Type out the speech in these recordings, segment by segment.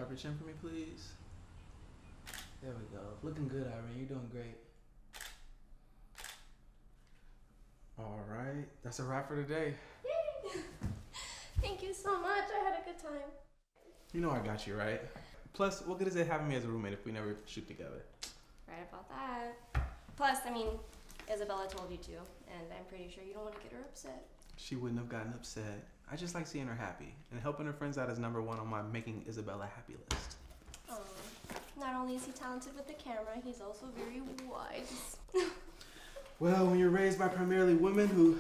Sharp your chin for me, please. There we go. Looking good, Irene. You're doing great. All right. That's a wrap for today. Yay! Thank you so much. I had a good time. You know I got you, right? Plus, what good is it having me as a roommate if we never shoot together? Right about that. Plus, I mean, Isabella told you to, and I'm pretty sure you don't want to get her upset. She wouldn't have gotten upset. I just like seeing her happy, and helping her friends out is #1 on my making Isabella happy list. Not only is he talented with the camera, he's also very wise. Well, when you're raised by primarily women who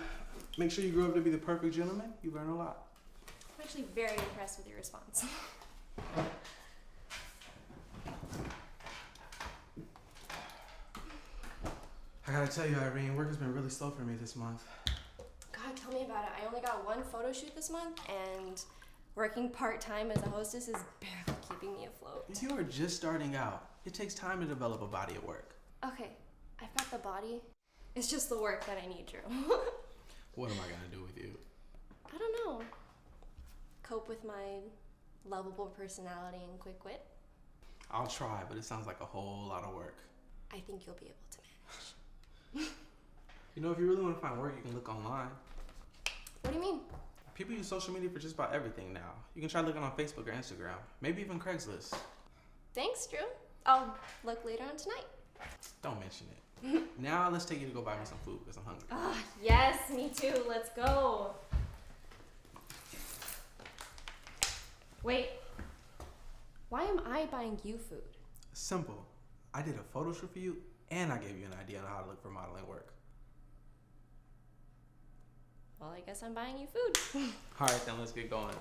make sure you grow up to be the perfect gentleman, you learn a lot. I'm actually very impressed with your response. I gotta tell you, Irene, work has been really slow for me this month. God, tell me about it. I only got one photo shoot this month, and working part-time as a hostess is barely keeping me afloat. You are just starting out. It takes time to develop a body of work. Okay, I've got the body. It's just the work that I need, Drew. What am I gonna do with you? I don't know. Cope with my lovable personality and quick wit? I'll try, but it sounds like a whole lot of work. I think you'll be able to manage. You know, if you really want to find work, you can look online. What do you mean? People use social media for just about everything now. You can try looking on Facebook or Instagram, maybe even Craigslist. Thanks, Drew. I'll look later on tonight. Don't mention it. Now let's take you to go buy me some food because I'm hungry. Yes, me too. Let's go. Wait. Why am I buying you food? Simple. I did a photo shoot for you, and I gave you an idea on how to look for modeling work. Well, I guess I'm buying you food. All right, then let's get going.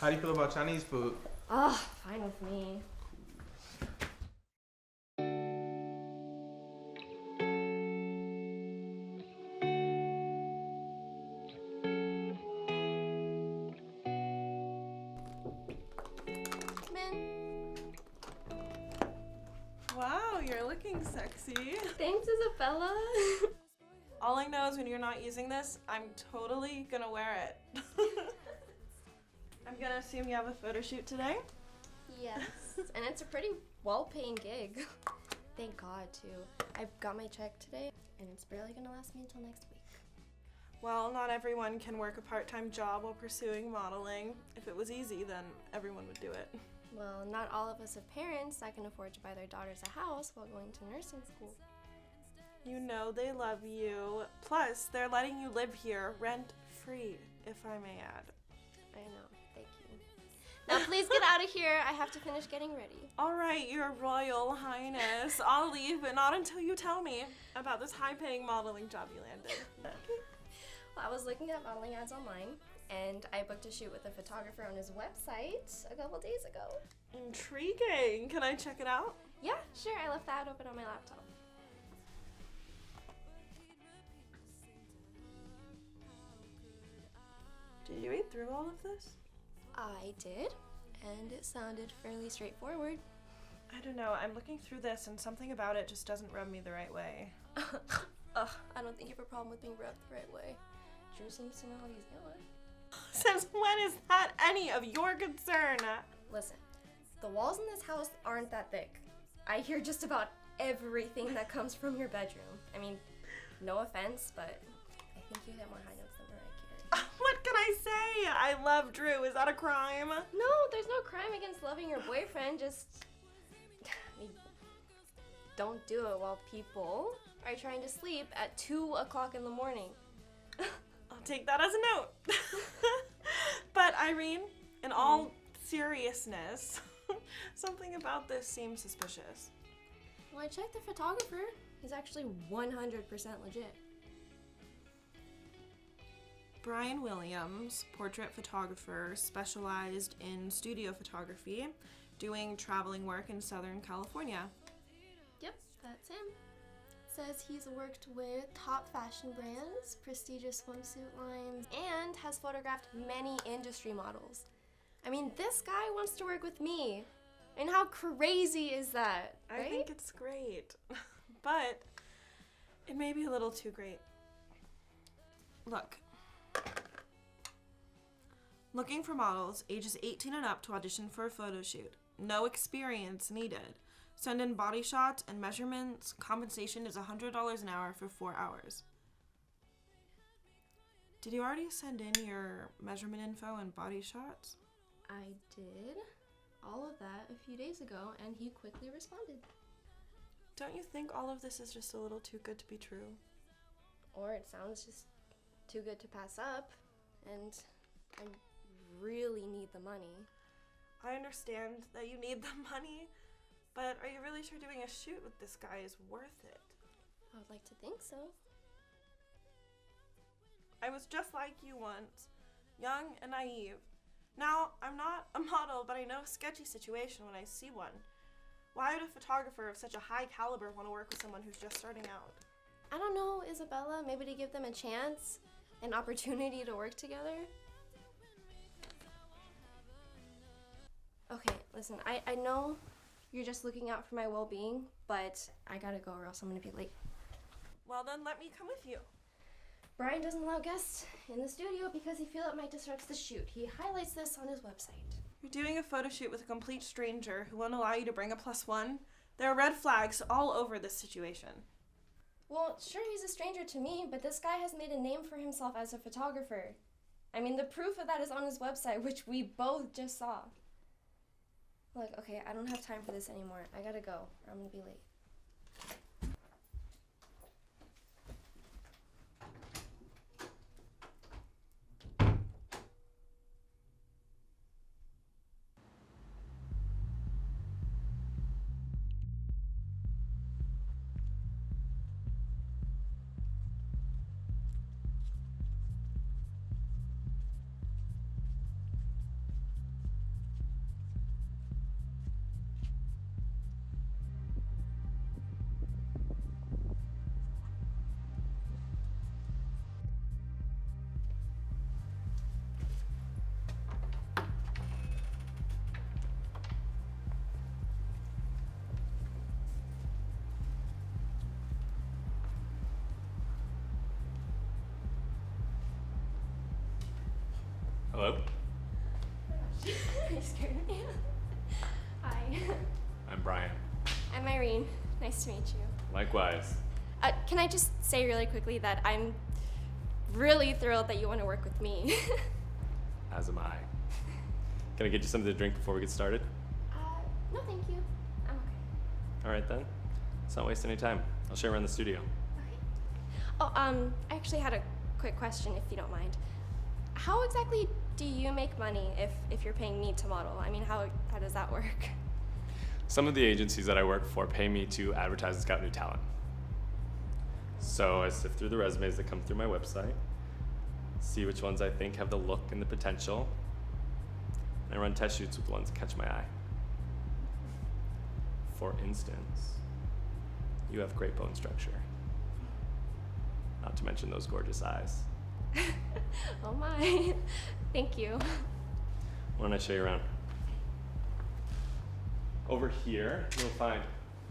How do you feel about Chinese food? Fine with me. Come in. Wow, you're looking sexy. Thanks, Isabella. All I know is when you're not using this, I'm totally gonna wear it. I'm gonna assume you have a photo shoot today? Yes, and it's a pretty well-paying gig. Thank God, too. I got my check today, and it's barely gonna last me until next week. Well, not everyone can work a part-time job while pursuing modeling. If it was easy, then everyone would do it. Well, not all of us have parents that can afford to buy their daughters a house while going to nursing school. You know they love you. Plus, they're letting you live here rent-free, if I may add. I know, thank you. Now please get out of here. I have to finish getting ready. All right, Your Royal Highness. I'll leave, but not until you tell me about this high-paying modeling job you landed. Well, I was looking at modeling ads online, and I booked a shoot with a photographer on his website a couple days ago. Intriguing. Can I check it out? Yeah, sure. I left the ad open on my laptop. Did you read through all of this? I did, and it sounded fairly straightforward. I don't know, I'm looking through this and something about it just doesn't rub me the right way. I don't think you have a problem with being rubbed the right way. Drew seems to know how he's doing. Since when is that any of your concern? Listen, the walls in this house aren't that thick. I hear just about everything that comes from your bedroom. I mean, no offense, but I think you hit more high notes than Mariah Carey. What can I say? I love Drew. Is that a crime? No, there's no crime against loving your boyfriend. Just, I mean, don't do it while people are trying to sleep at 2 o'clock in the morning. I'll take that as a note. But Irene, in all seriousness, something about this seems suspicious. Well, I checked the photographer. He's actually 100% legit. Brian Williams, portrait photographer, specialized in studio photography, doing traveling work in Southern California. Yep, that's him. Says he's worked with top fashion brands, prestigious swimsuit lines, and has photographed many industry models. I mean, this guy wants to work with me. And how crazy is that, right? I think it's great, but it may be a little too great. Look. Looking for models ages 18 and up to audition for a photo shoot. No experience needed. Send in body shots and measurements. Compensation is $100 an hour for 4 hours. Did you already send in your measurement info and body shots? I did all of that a few days ago, and he quickly responded. Don't you think all of this is just a little too good to be true? Or it sounds just too good to pass up, and I really need the money. I understand that you need the money, but are you really sure doing a shoot with this guy is worth it? I would like to think so. I was just like you once, young and naive. Now, I'm not a model, but I know a sketchy situation when I see one. Why would a photographer of such a high caliber want to work with someone who's just starting out? I don't know, Isabella, maybe to give them a chance, an opportunity to work together. Okay, listen, I know you're just looking out for my well-being, but I gotta go or else I'm gonna be late. Well then, let me come with you. Brian doesn't allow guests in the studio because he feels it might disrupt the shoot. He highlights this on his website. You're doing a photo shoot with a complete stranger who won't allow you to bring a +1. There are red flags all over this situation. Well, sure, he's a stranger to me, but this guy has made a name for himself as a photographer. I mean, the proof of that is on his website, which we both just saw. Look, okay, I don't have time for this anymore. I gotta go, or I'm gonna be late. Hello? Are you scared of me? Hi. I'm Brian. I'm Irene. Nice to meet you. Likewise. Can I just say really quickly that I'm really thrilled that you want to work with me. As am I. Can I get you something to drink before we get started? No thank you. I'm okay. All right then. Let's not waste any time. I'll show you around the studio. Okay. Oh, I actually had a quick question if you don't mind. How exactly do you make money if you're paying me to model? I mean, how does that work? Some of the agencies that I work for pay me to advertise and scout new talent. So I sift through the resumes that come through my website, see which ones I think have the look and the potential, and I run test shoots with the ones that catch my eye. For instance, you have great bone structure. Not to mention those gorgeous eyes. Oh my. Thank you. Why don't I show you around? Over here, you'll find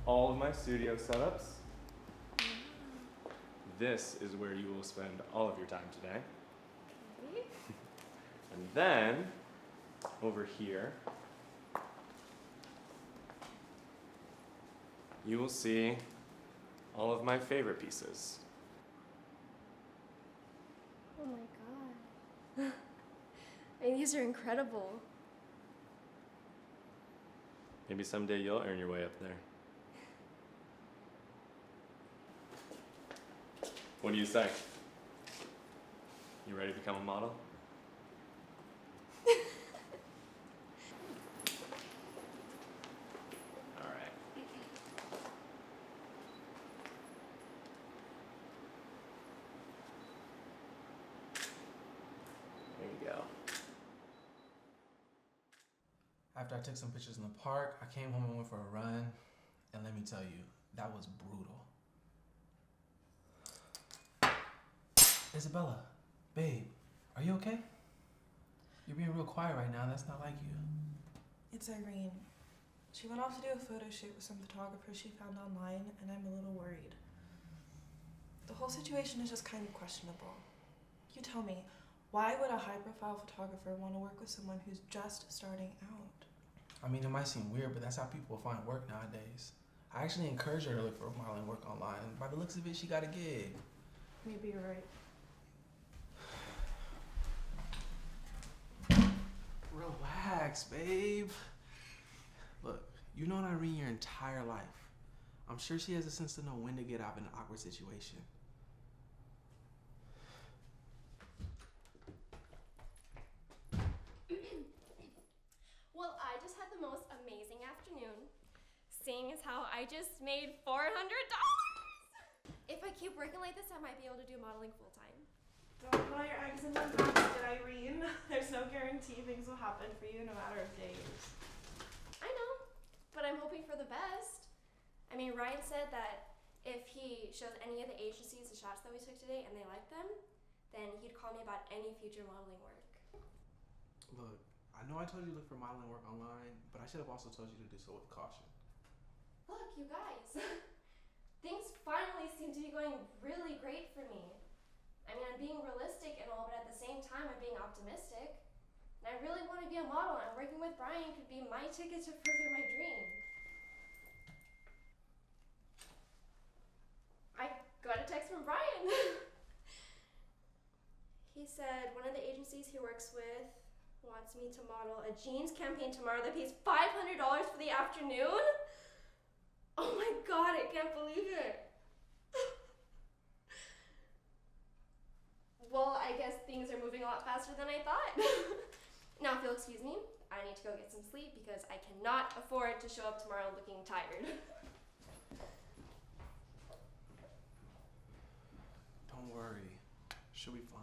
all of my studio setups. This is where you will spend all of your time today. Okay. And then, over here, you will see all of my favorite pieces. Oh my god. I mean, these are incredible. Maybe someday you'll earn your way up there. What do you say? You ready to become a model? All right. There you go. After I took some pictures in the park, I came home and went for a run. And let me tell you, that was brutal. Isabella, babe, are you okay? You're being real quiet right now. That's not like you. It's Irene. She went off to do a photo shoot with some photographers she found online, and I'm a little worried. The whole situation is just kind of questionable. You tell me, why would a high-profile photographer want to work with someone who's just starting out? I mean, it might seem weird, but that's how people find work nowadays. I actually encourage her to look for modeling work online, and by the looks of it, she got a gig. Maybe you're right. Relax, babe. Look, you've known Irene your entire life. I'm sure she has a sense to know when to get out of an awkward situation. Well, I just had the most amazing afternoon, seeing as how I just made $400. If I keep working like this, I might be able to do modeling full time. Don't put all your eggs in one basket, Irene. There's no guarantee things will happen for you in a matter of days. I know, but I'm hoping for the best. I mean, Ryan said that if he shows any of the agencies the shots that we took today and they like them, then he'd call me about any future modeling work. Look, I know I told you to look for modeling work online, but I should have also told you to do so with caution. Look, you guys, things finally seem to be going really great for me. I mean, I'm being realistic and all, but at the same time, I'm being optimistic. And I really want to be a model, and working with Brian could be my ticket to further my dream. I got a text from Brian. He said one of the agencies he works with wants me to model a jeans campaign tomorrow that pays $500 for the afternoon. Oh my God, I can't believe it. Well, I guess things are moving a lot faster than I thought. Now, if you'll excuse me, I need to go get some sleep because I cannot afford to show up tomorrow looking tired. Don't worry, she'll be fine.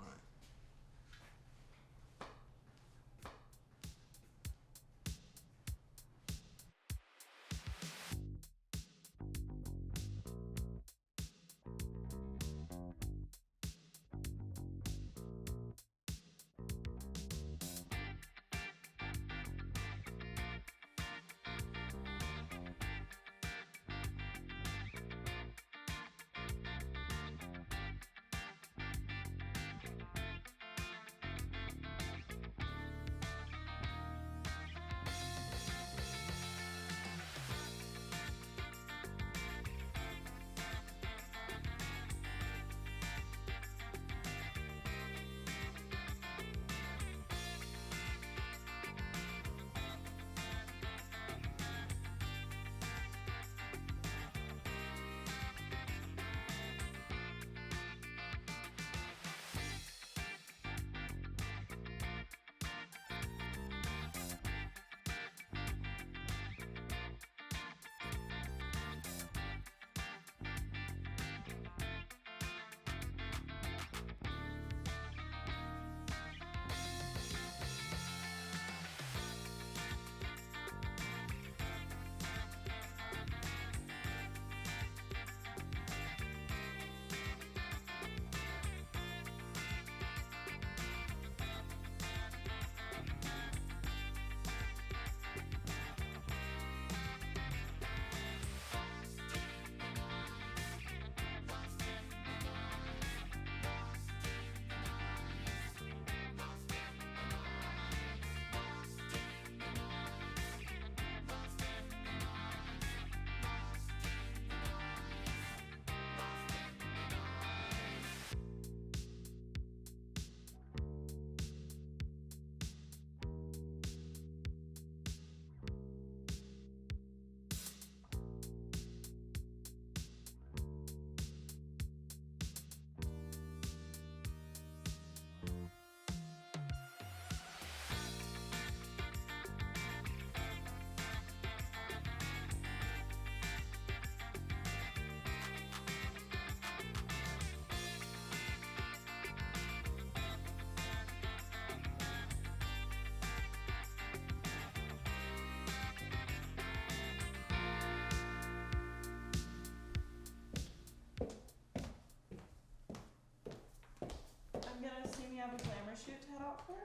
I'm gonna assume you have a glamour shoot to head out for?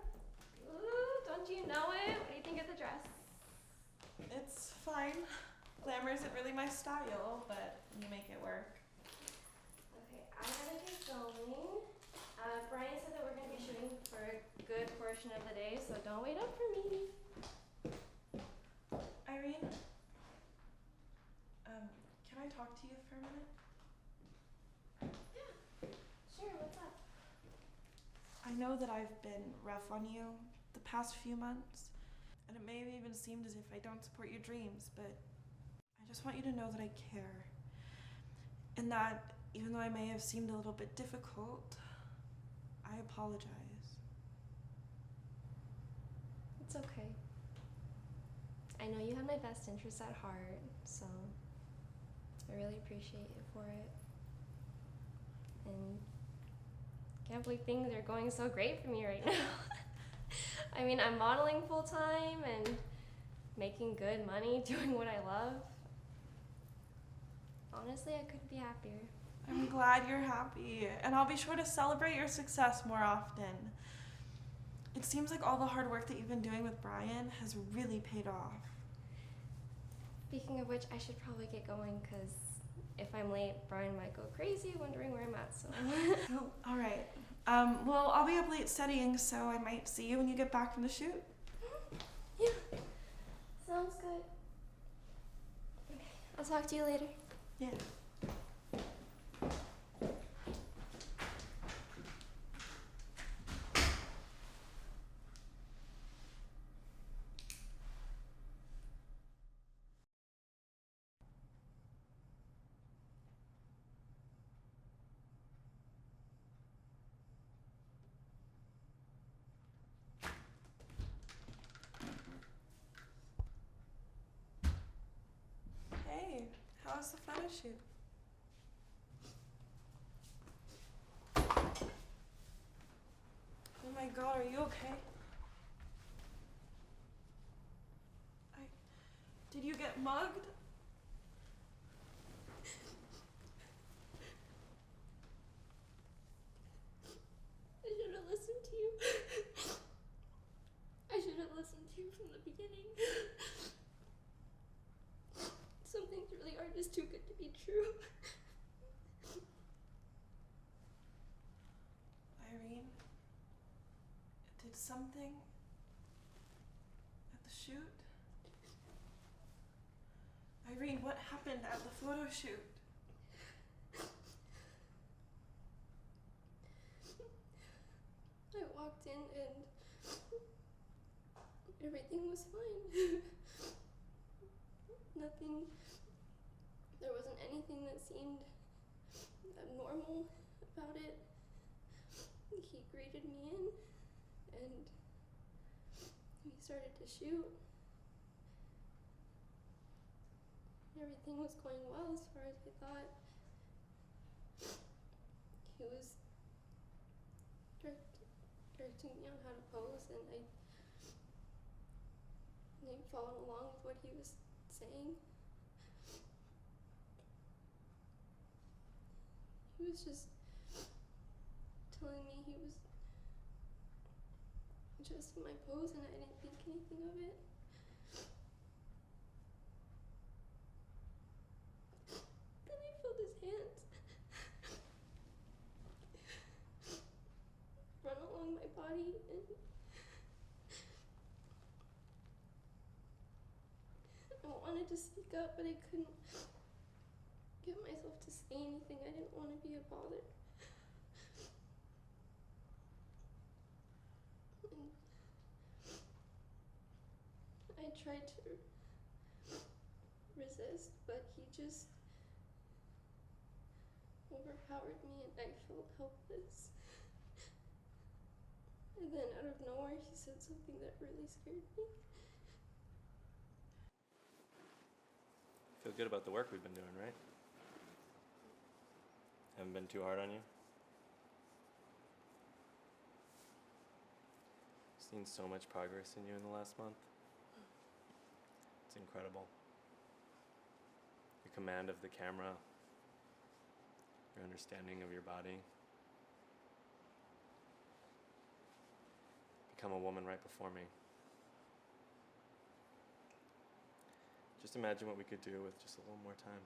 Ooh, don't you know it? What do you think of the dress? It's fine. Glamour isn't really my style, but you make it work. Okay, I gotta get going. Brian said that we're gonna be shooting for a good portion of the day, so don't wait up for me. Irene? Can I talk to you for a minute? Sure, what's up? I know that I've been rough on you the past few months, and it may have even seemed as if I don't support your dreams, but I just want you to know that I care. And that even though I may have seemed a little bit difficult, I apologize. It's okay. I know you have my best interests at heart, so I really appreciate you for it. And can't believe things are going so great for me right now. I mean, I'm modeling full time and making good money doing what I love. Honestly, I couldn't be happier. I'm glad you're happy, and I'll be sure to celebrate your success more often. It seems like all the hard work that you've been doing with Brian has really paid off. Speaking of which, I should probably get going because if I'm late, Brian might go crazy wondering where I'm at, so. Oh, all right. Well, I'll be up late studying, so I might see you when you get back from the shoot. Yeah, sounds good. Okay, I'll talk to you later. Yeah. Hey, how was the photo shoot? Oh my god, are you okay? Did you get mugged? I should have listened to you. I should have listened to you from the beginning. Some things really are just too good to be true. Irene, did something at the shoot? Irene, what happened at the photo shoot? I walked in and everything was fine. Nothing, there wasn't anything that seemed abnormal about it. He greeted me in and we started to shoot. Everything was going well as far as I thought. He was directing me on how to pose, and I followed along with what he was saying. He was just telling me he was adjusting my pose, and I didn't think anything of it. Then I felt his hands run along my body, and I wanted to speak up, but I couldn't get myself to say anything. I didn't want to be a bother. And I tried to resist, but he just overpowered me, and I felt helpless. And then out of nowhere, he said something that really scared me. Feel good about the work we've been doing, right? Haven't been too hard on you? Seen so much progress in you in the last month. It's incredible. Your command of the camera, your understanding of your body. Become a woman right before me. Just imagine what we could do with just a little more time.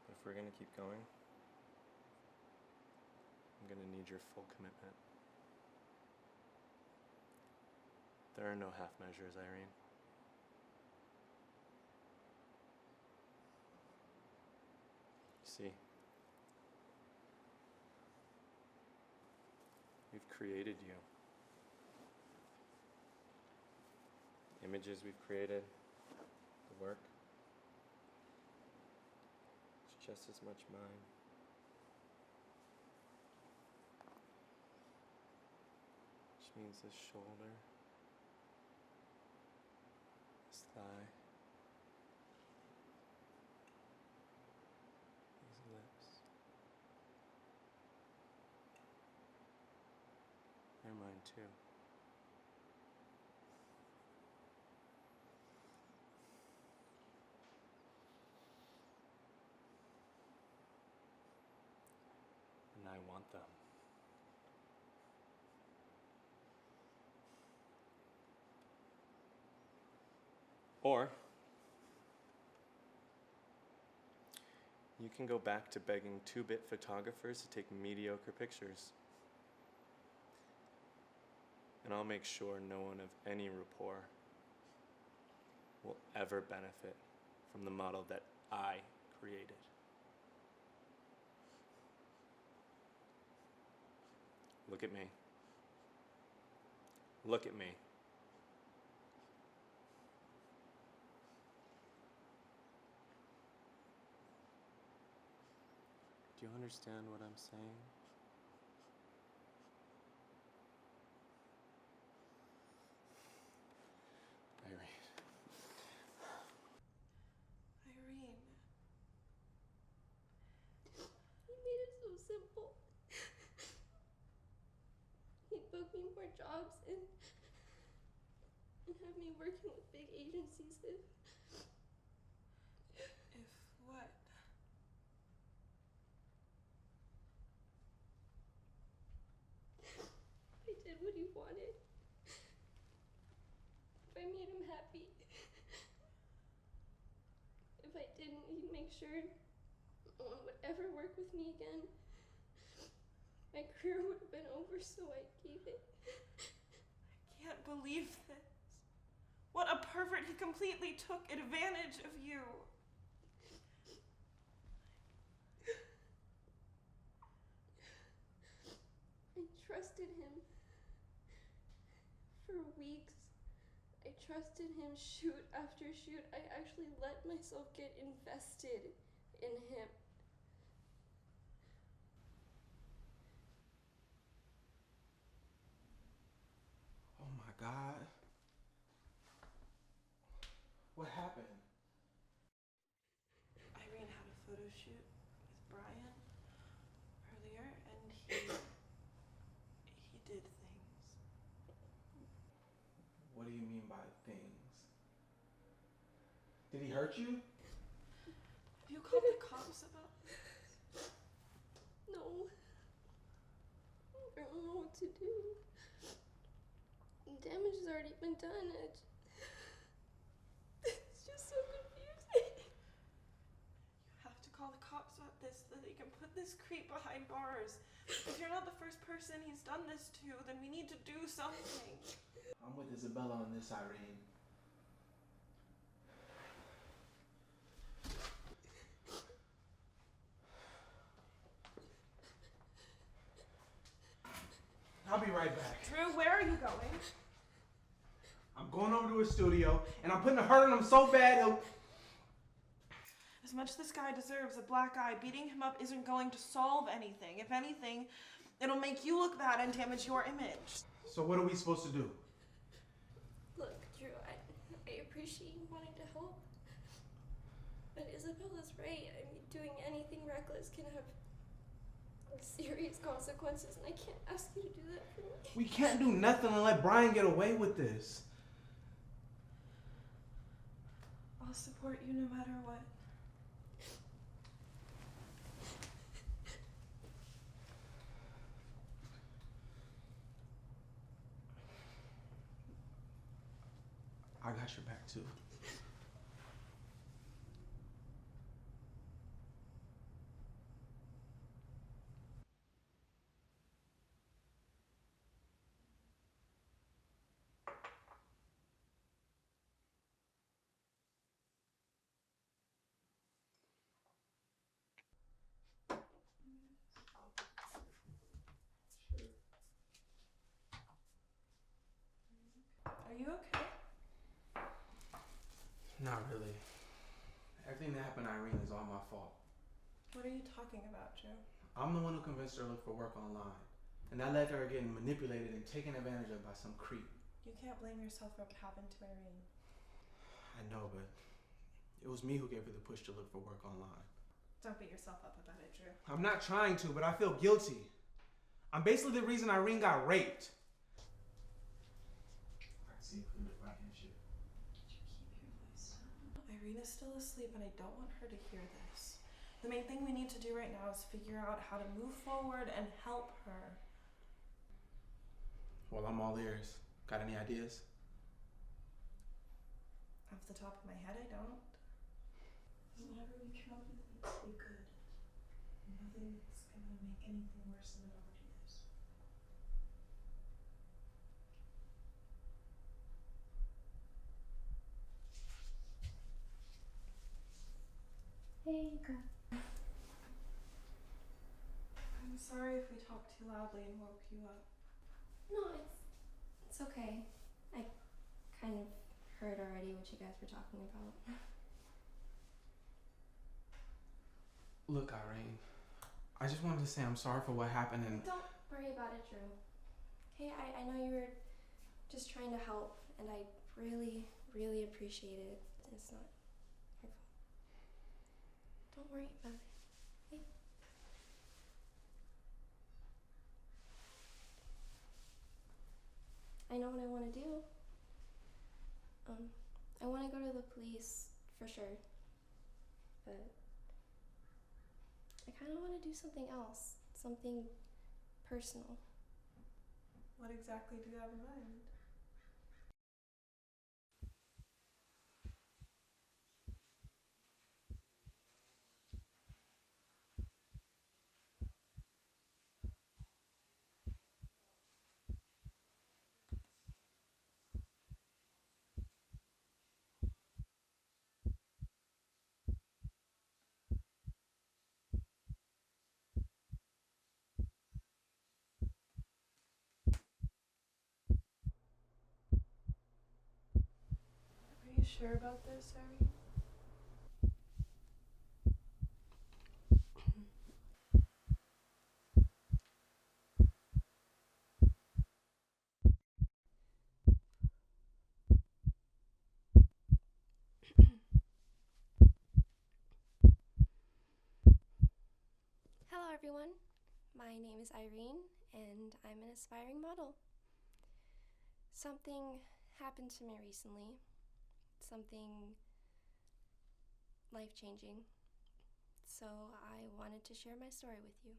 But if we're gonna keep going, I'm gonna need your full commitment. There are no half measures, Irene. See, we've created you. Images we've created, the work, it's just as much mine. Which means this shoulder, this thigh, these lips, they're mine too. And I want them. Or you can go back to begging 2-bit photographers to take mediocre pictures. And I'll make sure no one of any rapport will ever benefit from the model that I created. Look at me. Look at me. Do you understand what I'm saying? Irene. Irene. He made it so simple. He'd book me more jobs and have me working with big agencies if What? I did what he wanted. If I made him happy. If I didn't, he'd make sure no one would ever work with me again. My career would have been over, so I gave it. I can't believe this. What a pervert. He completely took advantage of you. I trusted him. For weeks, I trusted him shoot after shoot. I actually let myself get invested in him. Oh my God. What happened? Irene had a photo shoot with Brian earlier, and he did things. What do you mean by things? Did he hurt you? Have you called the cops about this? No. I don't know what to do. Damage has already been done. It's just so confusing. You have to call the cops about this so that they can put this creep behind bars. If you're not the first person he's done this to, then we need to do something. I'm with Isabella on this, Irene. I'll be right back. Drew, where are you going? I'm going over to his studio, and I'm putting a hurt on him so bad he'll... As much as this guy deserves a black eye, beating him up isn't going to solve anything. If anything, it'll make you look bad and damage your image. So what are we supposed to do? Look, Drew, I appreciate you wanting to help. But Isabella's right. I mean, doing anything reckless can have serious consequences, and I can't ask you to do that for me. We can't do nothing and let Brian get away with this. I'll support you no matter what. I got your back too. you okay? Not really. Everything that happened to Irene is all my fault. What are you talking about, Joe? I'm the one who convinced her to look for work online. And that led to her getting manipulated and taken advantage of by some creep. You can't blame yourself for what happened to Irene. I know, but it was me who gave her the push to look for work online. Don't beat yourself up about it, Drew. I'm not trying to, but I feel guilty. I'm basically the reason Irene got raped. I can see it clearly if I can shit. Could you keep your voice down? Irene is still asleep and I don't want her to hear this. The main thing we need to do right now is figure out how to move forward and help her. Well, I'm all ears. Got any ideas? Off the top of my head, I don't. Whatever we come up with needs to be good. Nothing's gonna make anything worse than it already is. Hey, girl. I'm sorry if we talked too loudly and woke you up. No, it's okay. I kind of heard already what you guys were talking about. Look, Irene, I just wanted to say I'm sorry for what happened and... Don't worry about it, Drew. Okay, I know you were just trying to help, and I really, really appreciate it. It's not your fault. Don't worry about it. Okay? I know what I want to do. I want to go to the police for sure, but I kind of want to do something else, something personal. What exactly do you have in mind? Are you sure about this, Irene? Hello, everyone. My name is Irene, and I'm an aspiring model. Something happened to me recently, something life-changing, so I wanted to share my story with you.